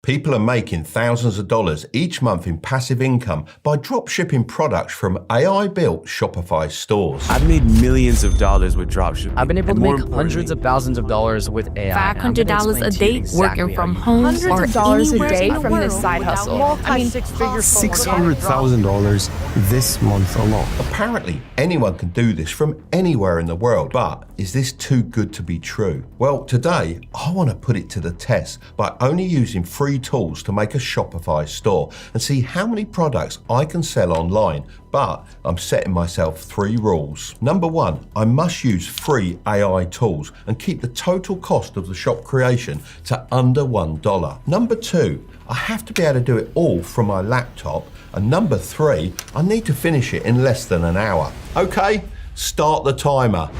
People are making thousands of dollars each month in passive income by dropshipping products from AI-built Shopify stores. I've made millions of dollars with dropshipping. I've been able to make hundreds of thousands of dollars with AI. $500 a day working from home, hundreds of dollars a day from this side hustle. $600,000 this month alone. Apparently, anyone can do this from anywhere in the world, but is this too good to be true? Well, today, I want to put it to the test by only using free tools to make a Shopify store and see how many products I can sell online, but I'm setting myself 3 rules. Number 1, I must use free AI tools and keep the total cost of the shop creation to under $1. Number 2, I have to be able to do it all from my laptop. And number 3, I need to finish it in less than an hour. Okay, start the timer.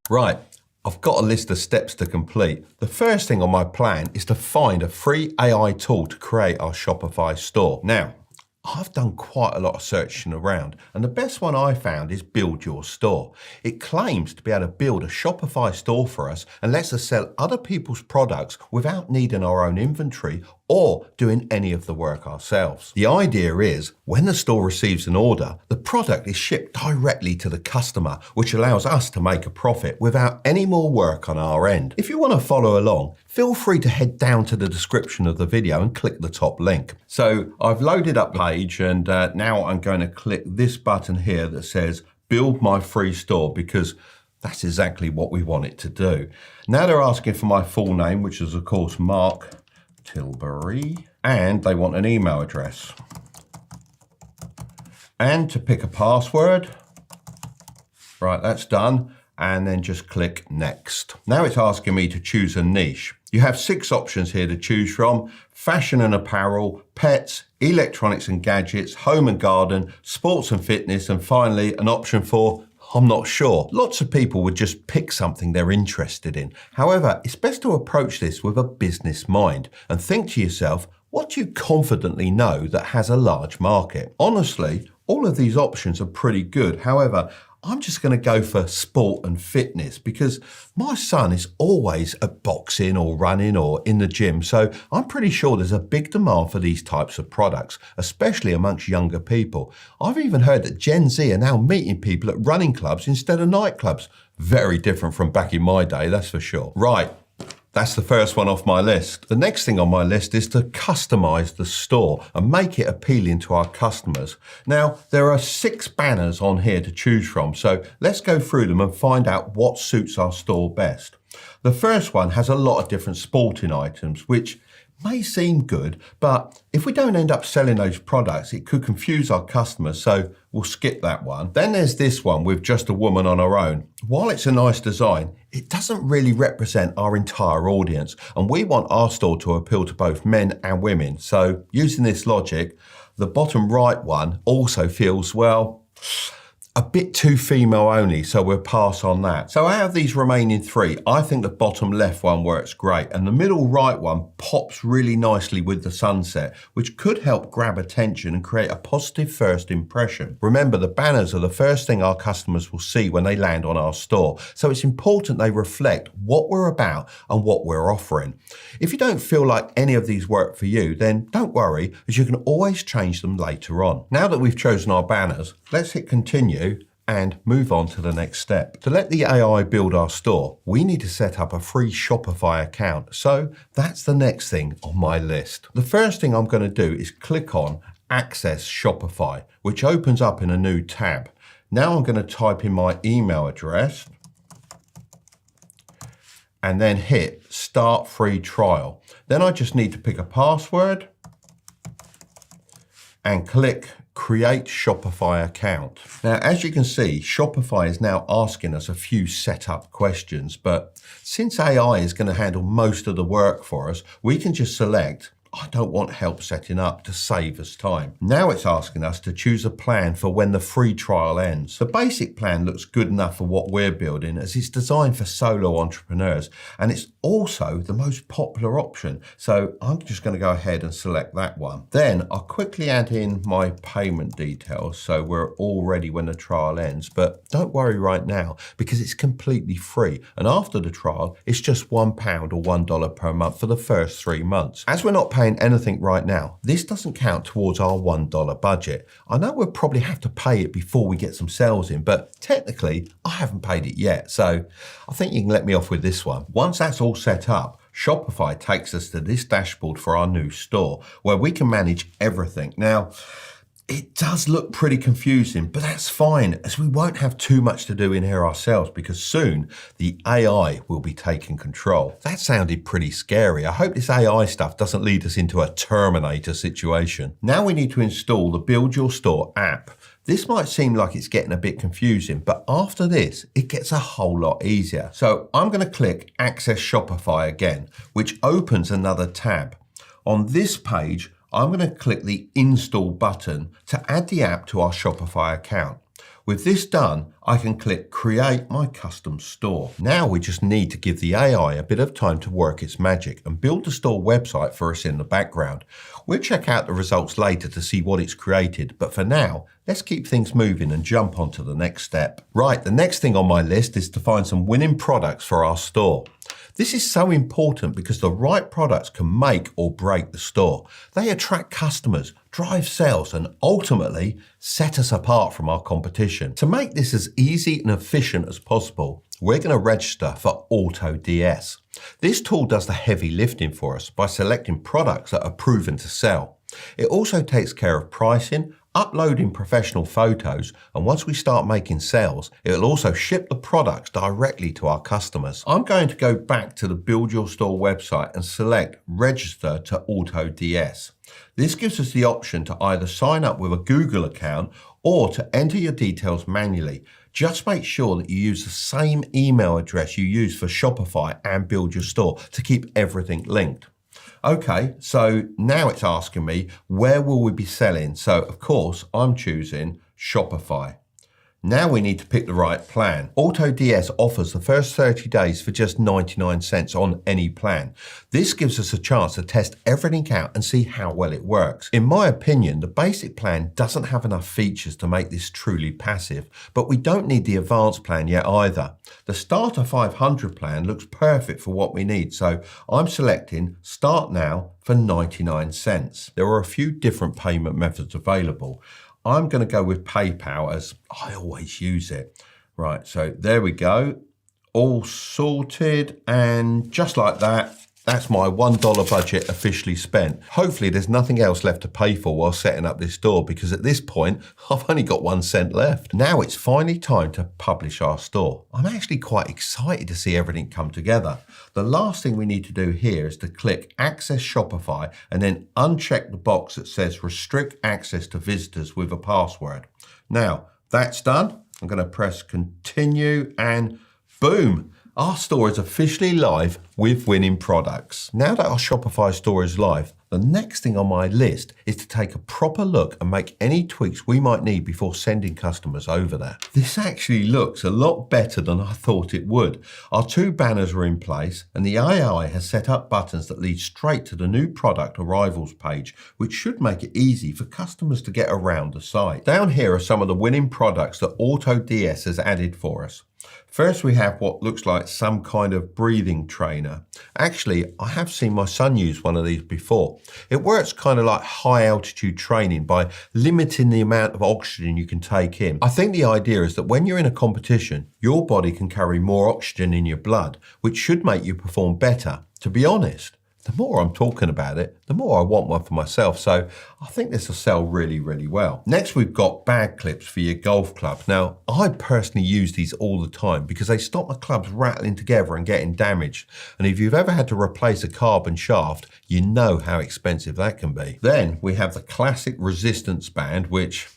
Right, I've got a list of steps to complete. The first thing on my plan is to find a free AI tool to create our Shopify store. Now, I've done quite a lot of searching around, and the best one I found is Build Your Store. It claims to be able to build a Shopify store for us and lets us sell other people's products without needing our own inventory or doing any of the work ourselves. The idea is, when the store receives an order, the product is shipped directly to the customer, which allows us to make a profit without any more work on our end. If you want to follow along, feel free to head down to the description of the video and click the top link. So I've loaded up the page, and now I'm going to click this button here that says Build My Free Store, because that's exactly what we want it to do. Now they're asking for my full name, which is of course Mark Tilbury, and they want an email address. And to pick a password. Right, that's done. And then just click next. Now it's asking me to choose a niche. You have 6 options here to choose from: fashion and apparel, pets, electronics and gadgets, home and garden, sports and fitness, and finally an option for I'm not sure. Lots of people would just pick something they're interested in. However, it's best to approach this with a business mind and think to yourself, what do you confidently know that has a large market? Honestly, all of these options are pretty good. However, I'm just going to go for sport and fitness because my son is always at boxing or running or in the gym. So I'm pretty sure there's a big demand for these types of products, especially amongst younger people. I've even heard that Gen Z are now meeting people at running clubs instead of nightclubs. Very different from back in my day, that's for sure. Right. That's the first one off my list. The next thing on my list is to customize the store and make it appealing to our customers. Now, there are 6 banners on here to choose from, so let's go through them and find out what suits our store best. The first one has a lot of different sporting items, which may seem good, but if we don't end up selling those products, it could confuse our customers, so we'll skip that one. Then there's this one with just a woman on her own. While it's a nice design, it doesn't really represent our entire audience, and we want our store to appeal to both men and women. So using this logic, the bottom right one also feels, well, a bit too female only, so we'll pass on that. So out of these remaining 3, I think the bottom left one works great, and the middle right one pops really nicely with the sunset, which could help grab attention and create a positive first impression. Remember, the banners are the first thing our customers will see when they land on our store, so it's important they reflect what we're about and what we're offering. If you don't feel like any of these work for you, then don't worry, as you can always change them later on. Now that we've chosen our banners, let's hit continue and move on to the next step. To let the AI build our store, we need to set up a free Shopify account. So that's the next thing on my list. The first thing I'm going to do is click on Access Shopify, which opens up in a new tab. Now I'm going to type in my email address and then hit Start Free Trial. Then I just need to pick a password and click Create Shopify Account. Now, as you can see, Shopify is now asking us a few setup questions, but since AI is going to handle most of the work for us, we can just select I don't want help setting up to save us time. Now it's asking us to choose a plan for when the free trial ends. The basic plan looks good enough for what we're building as it's designed for solo entrepreneurs and it's also the most popular option. So I'm just going to go ahead and select that one. Then I'll quickly add in my payment details so we're all ready when the trial ends. But don't worry right now because it's completely free. And after the trial, it's just £1 or $1 per month for the first 3 months. As we're not paying anything right now, this doesn't count towards our $1 budget. I know we'll probably have to pay it before we get some sales in, but technically I haven't paid it yet. So I think you can let me off with this one. Once that's all set up, Shopify takes us to this dashboard for our new store where we can manage everything. Now, it does look pretty confusing, but that's fine as we won't have too much to do in here ourselves because soon the AI will be taking control. That sounded pretty scary. I hope this AI stuff doesn't lead us into a Terminator situation. Now we need to install the Build Your Store app. This might seem like it's getting a bit confusing, but after this, it gets a whole lot easier. So I'm going to click Access Shopify again, which opens another tab. On this page, I'm going to click the Install button to add the app to our Shopify account. With this done, I can click Create My Custom Store. Now we just need to give the AI a bit of time to work its magic and build the store website for us in the background. We'll check out the results later to see what it's created, but for now, let's keep things moving and jump on to the next step. Right, the next thing on my list is to find some winning products for our store. This is so important because the right products can make or break the store. They attract customers, drive sales, and ultimately set us apart from our competition. To make this as easy and efficient as possible, we're going to register for AutoDS. This tool does the heavy lifting for us by selecting products that are proven to sell. It also takes care of pricing, uploading professional photos, and once we start making sales, it'll also ship the products directly to our customers. I'm going to go back to the Build Your Store website and select Register to AutoDS. This gives us the option to either sign up with a Google account or to enter your details manually. Just make sure that you use the same email address you use for Shopify and Build Your Store to keep everything linked. Okay, so now it's asking me, where will we be selling? So of course, I'm choosing Shopify. Now we need to pick the right plan. AutoDS offers the first 30 days for just 99 cents on any plan. This gives us a chance to test everything out and see how well it works. In my opinion, the basic plan doesn't have enough features to make this truly passive, but we don't need the advanced plan yet either. The Starter 500 plan looks perfect for what we need, so I'm selecting Start Now for 99 cents. There are a few different payment methods available. I'm going to go with PayPal as I always use it. Right, so there we go. All sorted, and just like that, that's my $1 budget officially spent. Hopefully there's nothing else left to pay for while setting up this store because at this point, I've only got 1 cent left. Now it's finally time to publish our store. I'm actually quite excited to see everything come together. The last thing we need to do here is to click Access Shopify and then uncheck the box that says Restrict Access to Visitors with a Password. Now, that's done. I'm going to press Continue and boom. Our store is officially live with winning products. Now that our Shopify store is live, the next thing on my list is to take a proper look and make any tweaks we might need before sending customers over there. This actually looks a lot better than I thought it would. Our 2 banners are in place and the AI has set up buttons that lead straight to the new product arrivals page, which should make it easy for customers to get around the site. Down here are some of the winning products that AutoDS has added for us. First, we have what looks like some kind of breathing trainer. Actually, I have seen my son use one of these before. It works kind of like high altitude training by limiting the amount of oxygen you can take in. I think the idea is that when you're in a competition, your body can carry more oxygen in your blood, which should make you perform better. To be honest, the more I'm talking about it, the more I want one for myself. So I think this will sell really, really well. Next, we've got bag clips for your golf club. Now, I personally use these all the time because they stop my clubs rattling together and getting damaged. And if you've ever had to replace a carbon shaft, you know how expensive that can be. Then we have the classic resistance band, which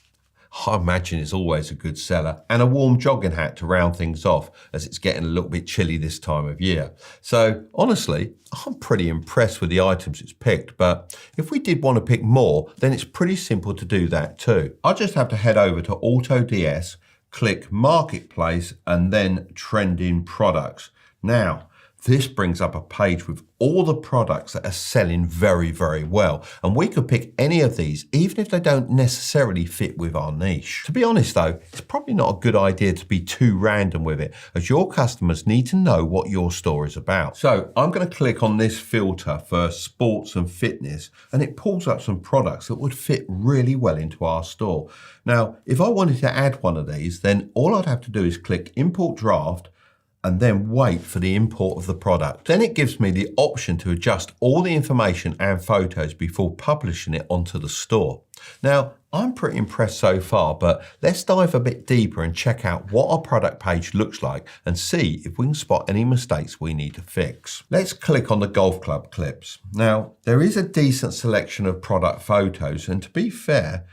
I imagine is always a good seller, and a warm jogging hat to round things off as it's getting a little bit chilly this time of year. So honestly, I'm pretty impressed with the items it's picked, but if we did want to pick more, then it's pretty simple to do that too. I just have to head over to AutoDS, click Marketplace, and then Trending Products. Now, this brings up a page with all the products that are selling very, very well. And we could pick any of these, even if they don't necessarily fit with our niche. To be honest though, it's probably not a good idea to be too random with it, as your customers need to know what your store is about. So I'm going to click on this filter for sports and fitness, and it pulls up some products that would fit really well into our store. Now, if I wanted to add one of these, then all I'd have to do is click Import Draft, and then wait for the import of the product. Then it gives me the option to adjust all the information and photos before publishing it onto the store. Now, I'm pretty impressed so far, but let's dive a bit deeper and check out what our product page looks like and see if we can spot any mistakes we need to fix. Let's click on the golf club clips. Now, there is a decent selection of product photos, and to be fair,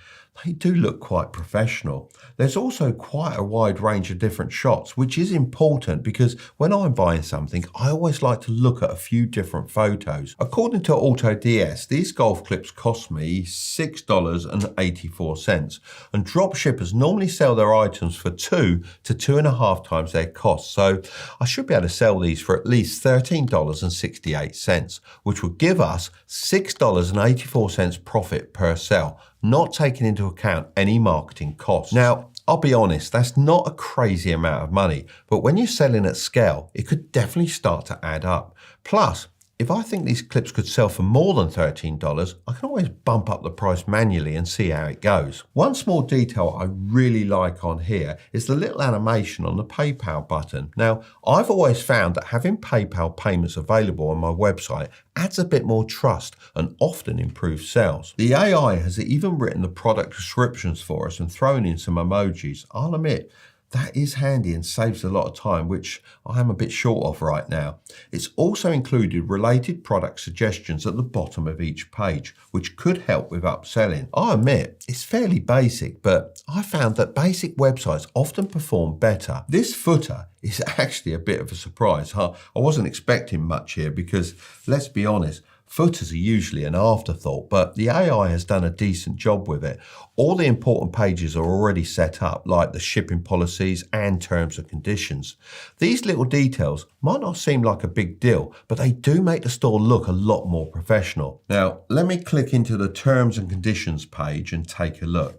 they do look quite professional. There's also quite a wide range of different shots, which is important because when I'm buying something, I always like to look at a few different photos. According to AutoDS, these golf clips cost me $6.84, and dropshippers normally sell their items for 2 to 2.5 times their cost. So I should be able to sell these for at least $13.68, which would give us $6.84 profit per sale, not taking into account any marketing costs. Now, I'll be honest, that's not a crazy amount of money, but when you're selling at scale, it could definitely start to add up. Plus, if I think these clips could sell for more than $13, I can always bump up the price manually and see how it goes. One small detail I really like on here is the little animation on the PayPal button. Now, I've always found that having PayPal payments available on my website adds a bit more trust and often improves sales. The AI has even written the product descriptions for us and thrown in some emojis. I'll admit, that is handy and saves a lot of time, which I am a bit short of right now. It's also included related product suggestions at the bottom of each page, which could help with upselling. I admit, it's fairly basic, but I found that basic websites often perform better. This footer is actually a bit of a surprise. I wasn't expecting much here because, let's be honest, footers are usually an afterthought, but the AI has done a decent job with it. All the important pages are already set up, like the shipping policies and terms and conditions. These little details might not seem like a big deal, but they do make the store look a lot more professional. Now, let me click into the terms and conditions page and take a look.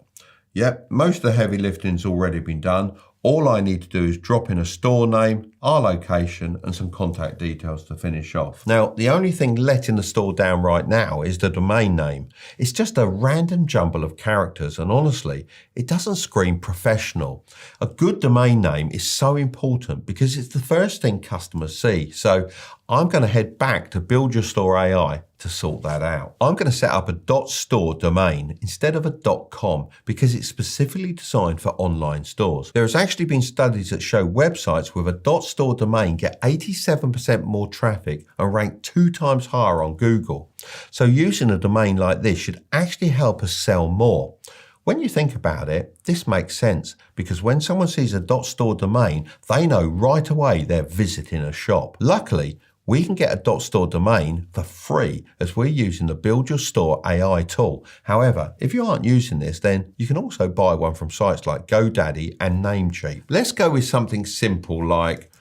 Yep, most of the heavy lifting's already been done. All I need to do is drop in a store name, our location, and some contact details to finish off. Now, the only thing letting the store down right now is the domain name. It's just a random jumble of characters, and honestly, it doesn't scream professional. A good domain name is so important because it's the first thing customers see. So I'm going to head back to Build Your Store AI to sort that out. I'm going to set up a .store domain instead of a .com because it's specifically designed for online stores. There has actually been studies that show websites with a .store domain get 87% more traffic and rank 2 times higher on Google. So using a domain like this should actually help us sell more. When you think about it, this makes sense because when someone sees a .store domain, they know right away they're visiting a shop. Luckily, we can get a .store domain for free as we're using the Build Your Store AI tool. However, if you aren't using this, then you can also buy one from sites like GoDaddy and Namecheap. Let's go with something simple like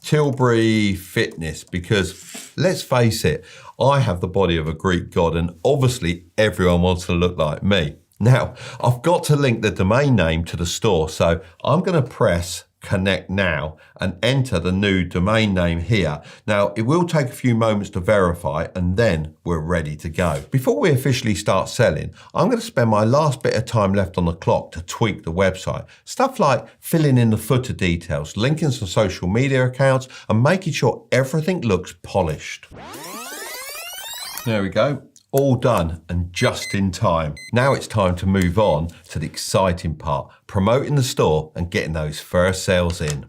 Tilbury Fitness because, let's face it, I have the body of a Greek god and obviously everyone wants to look like me. Now, I've got to link the domain name to the store, so I'm going to press Connect Now and enter the new domain name here. Now, it will take a few moments to verify and then we're ready to go. Before we officially start selling, I'm going to spend my last bit of time left on the clock to tweak the website. Stuff like filling in the footer details, linking some social media accounts, and making sure everything looks polished. There we go. All done and just in time. Now it's time to move on to the exciting part, promoting the store and getting those first sales in.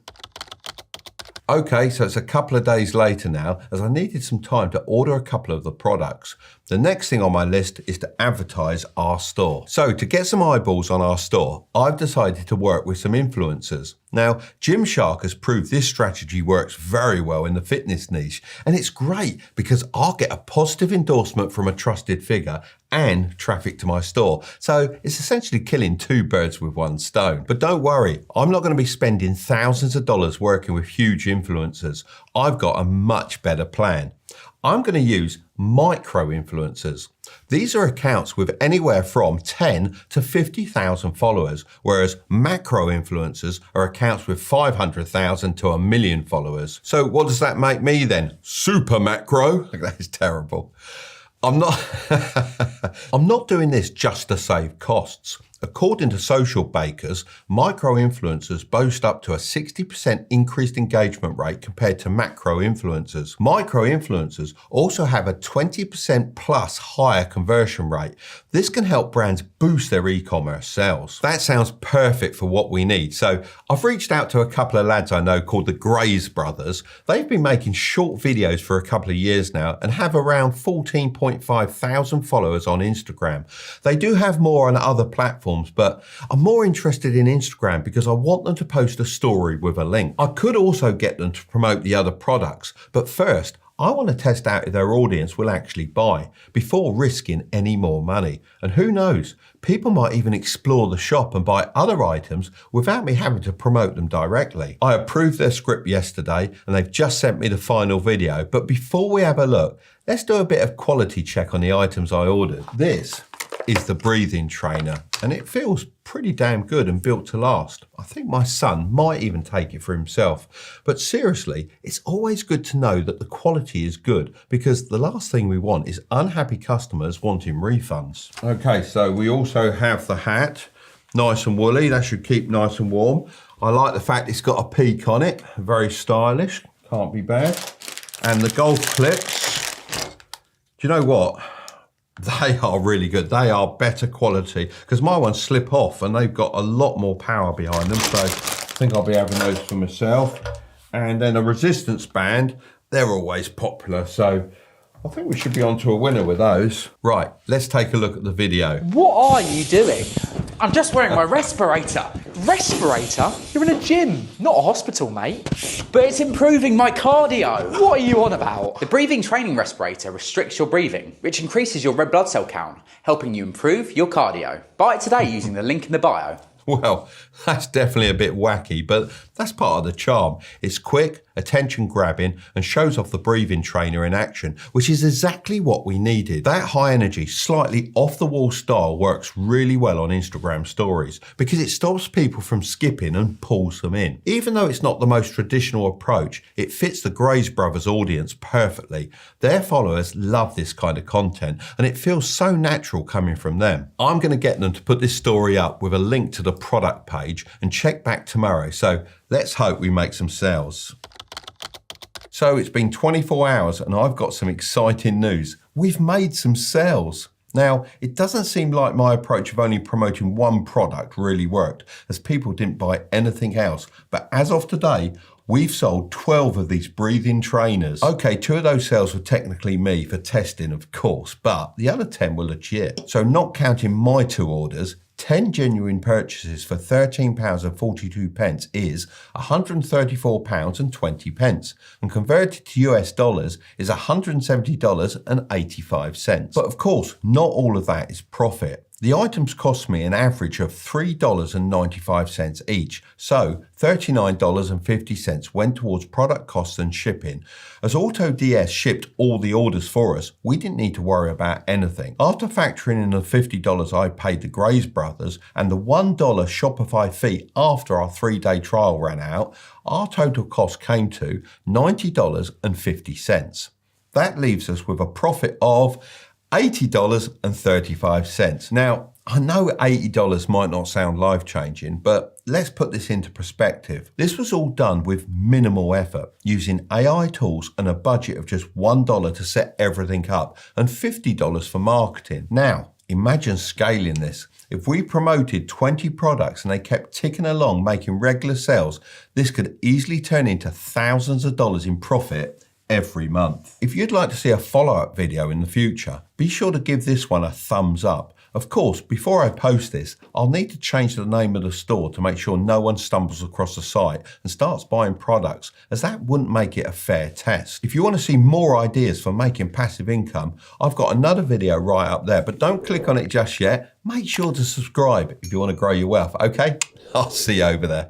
Okay, so it's a couple of days later now, as I needed some time to order a couple of the products. The next thing on my list is to advertise our store. So to get some eyeballs on our store, I've decided to work with some influencers. Now, Gymshark has proved this strategy works very well in the fitness niche, and it's great because I'll get a positive endorsement from a trusted figure and traffic to my store. So it's essentially killing two birds with one stone. But don't worry, I'm not going to be spending thousands of dollars working with huge influencers. I've got a much better plan. I'm going to use micro influencers. These are accounts with anywhere from 10 to 50,000 followers, whereas macro influencers are accounts with 500,000 to 1 million followers. So what does that make me then? Super macro? That is terrible. I'm not doing this just to save costs. According to Social Bakers, micro-influencers boast up to a 60% increased engagement rate compared to macro-influencers. Micro-influencers also have a 20% plus higher conversion rate. This can help brands boost their e-commerce sales. That sounds perfect for what we need. So I've reached out to a couple of lads I know called the Grays brothers. They've been making short videos for a couple of years now and have around 14.5 thousand followers on Instagram. They do have more on other platforms, but I'm more interested in Instagram because I want them to post a story with a link. I could also get them to promote the other products, but first, I want to test out if their audience will actually buy before risking any more money. And who knows, people might even explore the shop and buy other items without me having to promote them directly. I approved their script yesterday and they've just sent me the final video. But before we have a look, let's do a bit of quality check on the items I ordered. This is the breathing trainer and it feels pretty damn good and built to last. I think my son might even take it for himself. But seriously, it's always good to know that the quality is good because the last thing we want is unhappy customers wanting refunds. Okay, so we also have the hat, nice and woolly, that should keep nice and warm. I like the fact it's got a peak on it, very stylish, can't be bad. And the golf clips, do you know what? They are really good. They are better quality because my ones slip off and they've got a lot more power behind them. So I think I'll be having those for myself. And then a resistance band, they're always popular. So I think we should be on to a winner with those. Right, let's take a look at the video. What are you doing? I'm just wearing my respirator. Respirator? You're in a gym, not a hospital, mate. But it's improving my cardio. What are you on about? The breathing training respirator restricts your breathing, which increases your red blood cell count, helping you improve your cardio. Buy it today using the link in the bio. Well, that's definitely a bit wacky, but that's part of the charm. It's quick, attention grabbing, and shows off the breathing trainer in action, which is exactly what we needed. That high energy, slightly off the wall style works really well on Instagram stories because it stops people from skipping and pulls them in. Even though it's not the most traditional approach, it fits the Grays brothers audience perfectly. Their followers love this kind of content and it feels so natural coming from them. I'm going to get them to put this story up with a link to the product page and check back tomorrow. So let's hope we make some sales. So it's been 24 hours and I've got some exciting news. We've made some sales. Now, it doesn't seem like my approach of only promoting one product really worked, as people didn't buy anything else. But as of today, we've sold 12 of these breathing trainers. Okay, 2 of those sales were technically me for testing, of course, but the other 10 were legit. So not counting my 2 orders, 10 genuine purchases for £13.42 is £134.20, and converted to US dollars is $170.85. But of course, not all of that is profit. The items cost me an average of $3.95 each, so $39.50 went towards product costs and shipping. As AutoDS shipped all the orders for us, we didn't need to worry about anything. After factoring in the $50 I paid the Grays brothers and the $1 Shopify fee after our 3-day trial ran out, our total cost came to $90.50. That leaves us with a profit of $80.35. Now, I know $80 might not sound life-changing, but let's put this into perspective. This was all done with minimal effort, using AI tools and a budget of just $1 to set everything up and $50 for marketing. Now, Imagine scaling this. If we promoted 20 products and they kept ticking along, making regular sales, this could easily turn into thousands of dollars in profit every month. If you'd like to see a follow-up video in the future, be sure to give this one a thumbs up. Of course, before I post this, I'll need to change the name of the store to make sure no one stumbles across the site and starts buying products, as that wouldn't make it a fair test. If you want to see more ideas for making passive income, I've got another video right up there, but don't click on it just yet. Make sure to subscribe if you want to grow your wealth, okay? I'll see you over there.